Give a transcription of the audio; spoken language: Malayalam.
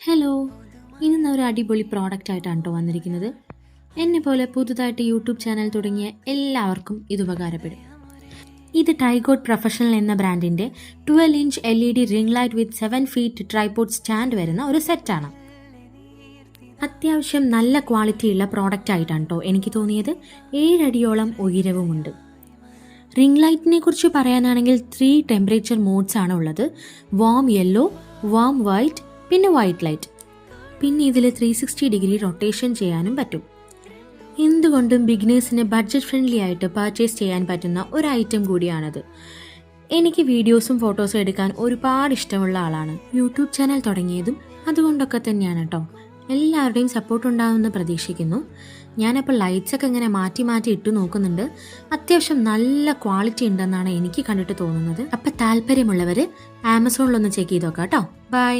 ഹലോ, ഇന്ന് ഒരു അടിപൊളി പ്രോഡക്റ്റ് ആയിട്ടാണ് കേട്ടോ വന്നിരിക്കുന്നത്. എന്നെ പോലെ പുതുതായിട്ട് യൂട്യൂബ് ചാനൽ തുടങ്ങിയ എല്ലാവർക്കും ഇത് ഉപകാരപ്പെടും. ഇത് ടൈഗോട്ട് പ്രൊഫഷണൽ എന്ന ബ്രാൻഡിൻ്റെ 12-ഇഞ്ച് LED റിംഗ് ലൈറ്റ് വിത്ത് 7 ഫീറ്റ് ട്രൈപോഡ് സ്റ്റാൻഡ് വരുന്ന ഒരു സെറ്റാണ്. അത്യാവശ്യം നല്ല ക്വാളിറ്റിയുള്ള പ്രോഡക്റ്റ് ആയിട്ടാണ് കേട്ടോ എനിക്ക് തോന്നിയത്. 7 അടിയോളം ഉയരവുമുണ്ട്. റിംഗ് ലൈറ്റിനെ കുറിച്ച് പറയാനാണെങ്കിൽ 3 ടെമ്പറേച്ചർ മോഡ്സ് ആണ് ഉള്ളത്. വാം യെല്ലോ, വാം വൈറ്റ്, പിന്നെ വൈറ്റ് ലൈറ്റ്. പിന്നെ ഇതിൽ 360 ഡിഗ്രി റൊട്ടേഷൻ ചെയ്യാനും പറ്റും. എന്തുകൊണ്ടും ബിഗിനേഴ്സിന് ബഡ്ജറ്റ് ഫ്രണ്ട്ലി ആയിട്ട് പർച്ചേസ് ചെയ്യാൻ പറ്റുന്ന ഒരു ഐറ്റം കൂടിയാണത്. എനിക്ക് വീഡിയോസും ഫോട്ടോസും എടുക്കാൻ ഒരുപാട് ഇഷ്ടമുള്ള ആളാണ്. യൂട്യൂബ് ചാനൽ തുടങ്ങിയതും അതുകൊണ്ടൊക്കെ തന്നെയാണ് കേട്ടോ. എല്ലാവരുടെയും സപ്പോർട്ട് ഉണ്ടാവുമെന്ന് പ്രതീക്ഷിക്കുന്നു. ഞാനപ്പോൾ ലൈറ്റ്സൊക്കെ ഇങ്ങനെ മാറ്റി മാറ്റി ഇട്ടു നോക്കുന്നുണ്ട്. അത്യാവശ്യം നല്ല ക്വാളിറ്റി ഉണ്ടെന്നാണ് എനിക്ക് കണ്ടിട്ട് തോന്നുന്നത്. അപ്പം താല്പര്യമുള്ളവർ ആമസോണിലൊന്ന് ചെക്ക് ചെയ്ത് നോക്കാം കേട്ടോ. ബൈ.